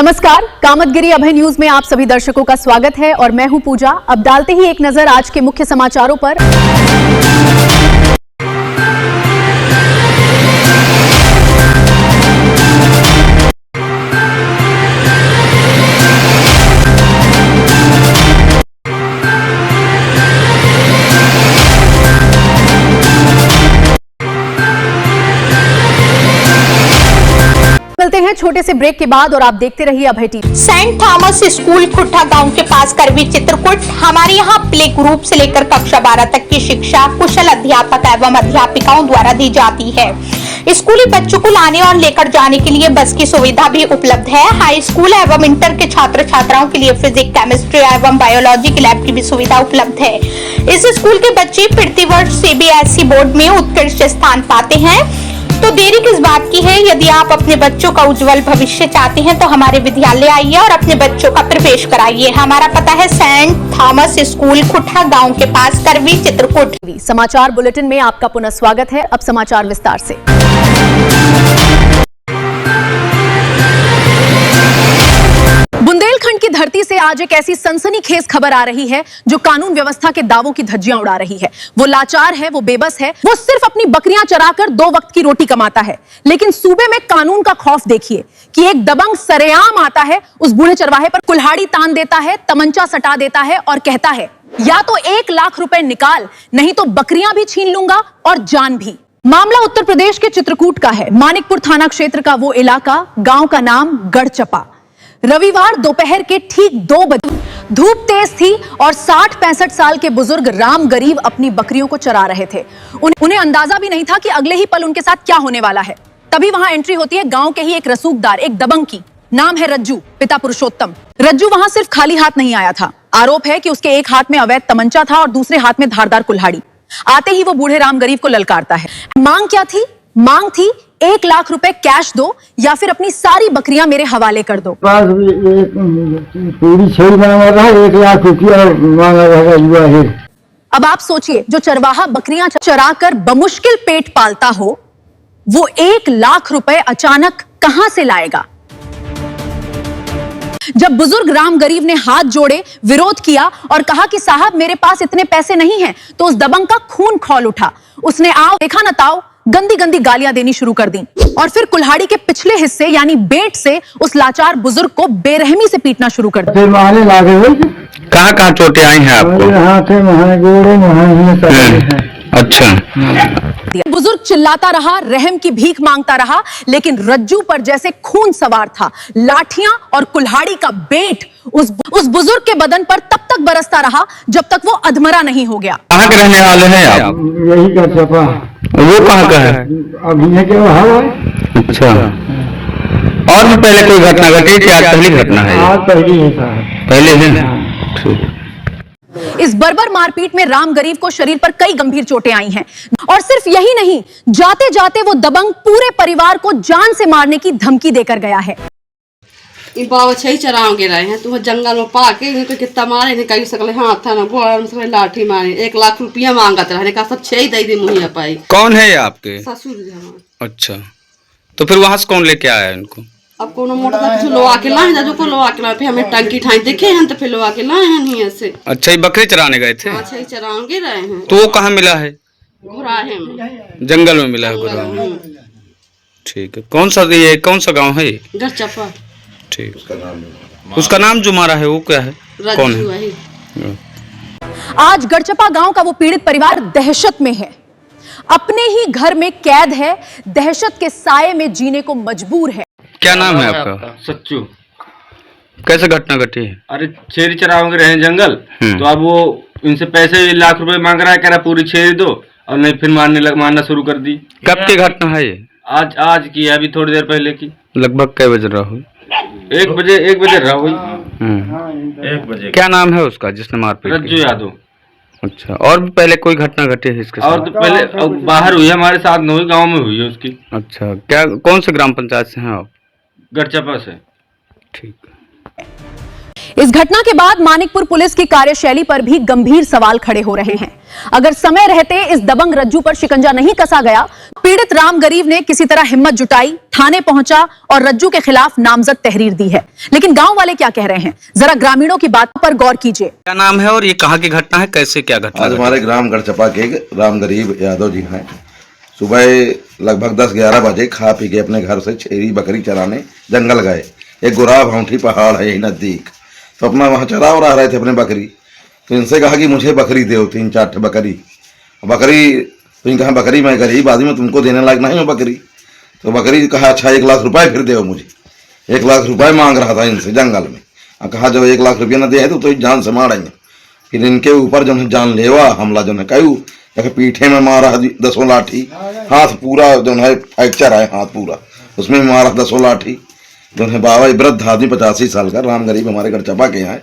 नमस्कार, कामतगिरी अभय न्यूज में आप सभी दर्शकों का स्वागत है और मैं हूं पूजा। अब डालते ही एक नजर आज के मुख्य समाचारों पर। मिलते हैं छोटे से ब्रेक के बाद और आप देखते रहिए अभय टीवी। सेंट थॉमस स्कूल खुट्टा गांव के पास करवी चित्रकूट। हमारे यहाँ प्ले ग्रुप से लेकर कक्षा 12 तक की शिक्षा कुशल अध्यापक एवं अध्यापिकाओं द्वारा दी जाती है। स्कूली बच्चों को लाने और लेकर जाने के लिए बस की सुविधा भी उपलब्ध है। हाई स्कूल एवं इंटर के छात्र छात्राओं के लिए फिजिक्स, केमिस्ट्री एवं बायोलॉजी की लैब की भी सुविधा उपलब्ध है। इस स्कूल के बच्चे प्रतिवर्ष सीबीएसई बोर्ड में उत्कृष्ट स्थान पाते हैं। तो देरी किस बात की है? यदि आप अपने बच्चों का उज्जवल भविष्य चाहते हैं तो हमारे विद्यालय आइए और अपने बच्चों का प्रवेश कराइए। हमारा पता है सेंट थॉमस स्कूल खुट्टा गांव के पास करवी चित्रकूट। समाचार बुलेटिन में आपका पुनः स्वागत है। अब समाचार विस्तार से। बुंदेलखंड की धरती से आज एक ऐसी सनसनीखेज खबर आ रही है जो कानून व्यवस्था के दावों की धज्जियां उड़ा रही है। वो लाचार है, वो बेबस है, वो सिर्फ अपनी बकरियां चराकर 2 वक्त की रोटी कमाता है। लेकिन सूबे में कानून का खौफ देखिए कि एक दबंग सरेआम आता है, उस बूढ़े चरवाहे पर कुल्हाड़ी तान देता है, तमंचा सटा देता है और कहता है या तो 1 लाख रुपए निकाल, नहीं तो बकरियां भी छीन लूंगा और जान भी। मामला उत्तर प्रदेश के चित्रकूट का है। मानिकपुर थाना क्षेत्र का वो इलाका, गांव का नाम गढ़चपा। रविवार दोपहर के ठीक 2 बजे धूप तेज थी और 60-65 साल के बुजुर्ग राम गरीब अपनी बकरियों को चरा रहे थे। उन्हें अंदाजा भी नहीं था कि अगले ही पल उनके साथ क्या होने वाला है। तभी वहां एंट्री होती है गांव के ही एक रसूखदार, एक दबंग की। नाम है रज्जू, पिता पुरुषोत्तम। रज्जू वहां सिर्फ खाली हाथ नहीं आया था। आरोप है कि उसके एक हाथ में अवैध तमंचा था और दूसरे हाथ में धारदार कुल्हाड़ी। आते ही वो बूढ़े राम गरीब को ललकारता है। मांग क्या थी? मांग थी 1 लाख रुपए कैश दो या फिर अपनी सारी बकरियां मेरे हवाले कर दो। पूरी छेड़ मांगा था, 1 लाख रुपया मांगा था। अब आप सोचिए, जो चरवाहा बकरियां चराकर बमुश्किल पेट पालता हो, वो 1 लाख रुपए अचानक कहां से लाएगा? जब बुजुर्ग राम गरीब ने हाथ जोड़े, विरोध किया और कहा कि साहब मेरे पास इतने पैसे नहीं हैं, तो उस दबंग का खून खौल उठा। उसने आओ देखा न ताओ गंदी गंदी गालियां देनी शुरू कर दी और फिर कुल्हाड़ी के पिछले हिस्से यानी बेट से उस लाचार बुजुर्ग को बेरहमी से पीटना शुरू कर दिया। कहाँ चोटें आई हैं आपको? अच्छा। बुजुर्ग चिल्लाता रहा, रहम की भीख मांगता रहा, लेकिन रज्जू पर जैसे खून सवार था। लाठियां और कुल्हाड़ी का बेट उस बुजुर्ग के बदन पर तब तक बरसता रहा जब तक वो अधमरा नहीं हो गया। कहाँ के रहने वाले हैं आप? यही का चपा। वो कहाँ का है? अभी है क्या वहाँ? अच्छा। और भी पहले कोई घटना घटी थी? आज पहली घटना है? आज पहली है साहब। पहले है। ठीक। इस बर्बर मारपीट में राम गरीब को शरीर पर कई गंभीर चोटें आई हैं और सिर्फ यही नहीं, जाते जाते वो दबंग पूरे परिवार को जान से मारने की धमकी देकर गया है। इन बाबा छही चराव गिराए हैं, तुम जंगल में पाके इनको कितना मारे, इन्हें कई सकले हाथ था ना गोड़ लाठी मारे। 1 लाख रुपया मांगत रहे, कहा सब छही दे दी मुहैया पाई। कौन है ये आपके? ससुर जी हमारे। अच्छा, तो फिर वहां से कौन लेके आया इनको? अब कोनो मोटर कुछ लो आके लाए हैं, जो लो आके लाए, फिर हमें टंकी ठाई देखे हैं तो फिर लो आके लाए हैं नहीं ऐसे। अच्छा, ये बकरी चराने गए थे? छही चराव गिराए हैं। तो वो कहाँ मिला है? घुराहे में, जंगल में मिला है घुराहे। ठीक है। कौन सा गाँव है? गढ़चपा। ठीक। उसका नाम जो मारा है वो क्या है? कौन है? आज गढ़चपा गांव का वो पीड़ित परिवार दहशत में है। अपने ही घर में कैद है, दहशत के साये में जीने को मजबूर है। क्या नाम है आपका? सच्चू। कैसे घटना घटी है? अरे छेरी चराओगे रहे जंगल, तो अब वो इनसे पैसे 1 लाख रुपए मांग रहा है, कह रहा पूरी छेरी दो, और नहीं फिर मारना शुरू कर दी। कब की घटना है ये? आज की है, अभी थोड़ी देर पहले की। लगभग कै बजे रहा हुई? 1 बजे रहा हुई। 1 बजे। क्या नाम है उसका जिसने मारपीट? रज्जू यादव। अच्छा, और भी पहले कोई घटना घटी है इसके साथ? और तो पहले बाहर हुई है, हमारे साथ नहीं हुई, गाँव में हुई है उसकी। अच्छा, क्या कौन से ग्राम पंचायत से हैं आप? गढ़चपा से। ठीक। इस घटना के बाद मानिकपुर पुलिस की कार्यशैली पर भी गंभीर सवाल खड़े हो रहे हैं। अगर समय रहते इस दबंग रज्जू पर शिकंजा नहीं कसा गया, पीड़ित राम गरीब ने किसी तरह हिम्मत जुटाई, थाने पहुंचा और रज्जू के खिलाफ नामजद तहरीर दी है। लेकिन गांव वाले क्या कह रहे हैं, जरा ग्रामीणों की बातों पर गौर कीजिए। क्या नाम है और ये कहाँ की घटना है, कैसे क्या घटना आज घटी? हमारे ग्राम गढ़चपा के राम गरीब यादव जी हैं। सुबह लगभग 10-11 बजे खा पी के अपने घर से छेरी बकरी चराने जंगल गए। एक गुराब हौंठी पहाड़ है यही नजदीक, तो अपना वहाँ चरा रहा रहे थे अपने बकरी। तो इनसे कहा कि मुझे बकरी दो, 3-4 बकरी। तो इन कहा बकरी मैं गरीब आदमी में तुमको देने लायक नहीं हो बकरी। तो बकरी कहा अच्छा 1 लाख रुपए फिर दो मुझे। 1 लाख रुपए मांग रहा था इनसे जंगल में। और कहा जब 1 लाख रुपया न दे तो जान से मारेंगे। फिर इनके ऊपर जो है जानलेवा हमला जो है कयू पीठे में मारा 10 लाठी, हाथ पूरा जो है फ्रैक्चर है, हाथ पूरा उसमें मारा 10 लाठी। जो है बाबा वृद्ध आदमी 85 साल का राम गरीब हमारे गढ़चपा के यहाँ।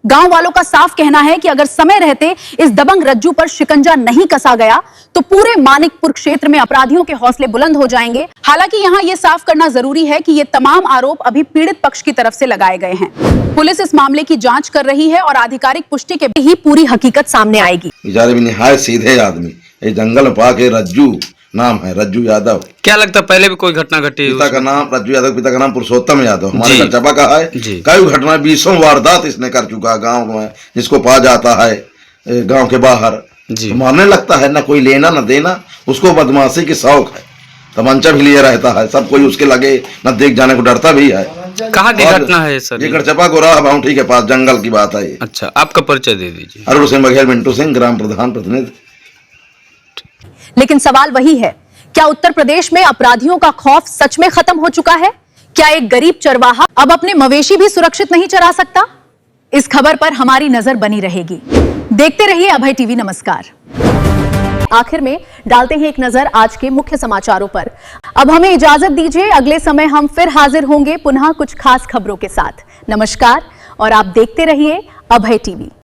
गांव वालों का साफ कहना है कि अगर समय रहते इस दबंग रज्जू पर शिकंजा नहीं कसा गया तो पूरे मानिकपुर क्षेत्र में अपराधियों के हौसले बुलंद हो जाएंगे। हालांकि यहां यह साफ करना जरूरी है कि ये तमाम आरोप अभी पीड़ित पक्ष की तरफ से लगाए गए हैं। पुलिस इस मामले की जांच कर रही है और आधिकारिक पुष्टि के बाद ही पूरी हकीकत सामने आएगी। बेचारे भी निहायत सीधे आदमी, ये जंगल में पाके रज्जू नाम है, रज्जू यादव। क्या लगता है पहले भी कोई घटना घटी? पिता का नाम रज्जू यादव, पिता का नाम पुरुषोत्तम यादव, हमारे जी। गढ़चपा का है। जी। कई घटना 20 वारदात इसने कर चुका है गांव में, जिसको पा जाता है गांव के बाहर जी। तो मारने लगता है, ना कोई लेना न देना, उसको बदमाशी की शौक है। तमंचा भी लिए रहता है, सब कोई उसके लगे न देख जाने को डरता भी है। कहाँ की और घटना है सर? ये गढ़चपा को राह बाउंड्री के पास जंगल की बात है ये। अच्छा, आपका परिचय दे दीजिए। अरुण सिंह बघेल, मिंटू सिंह, ग्राम प्रधान प्रतिनिधि। लेकिन सवाल वही है, क्या उत्तर प्रदेश में अपराधियों का खौफ सच में खत्म हो चुका है? क्या एक गरीब चरवाहा अब अपने मवेशी भी सुरक्षित नहीं चरा सकता? इस खबर पर हमारी नजर बनी रहेगी। देखते रहिए अभय टीवी। नमस्कार। आखिर में डालते हैं एक नजर आज के मुख्य समाचारों पर। अब हमें इजाजत दीजिए, अगले समय हम फिर हाजिर होंगे पुनः कुछ खास खबरों के साथ। नमस्कार और आप देखते रहिए अभय टीवी।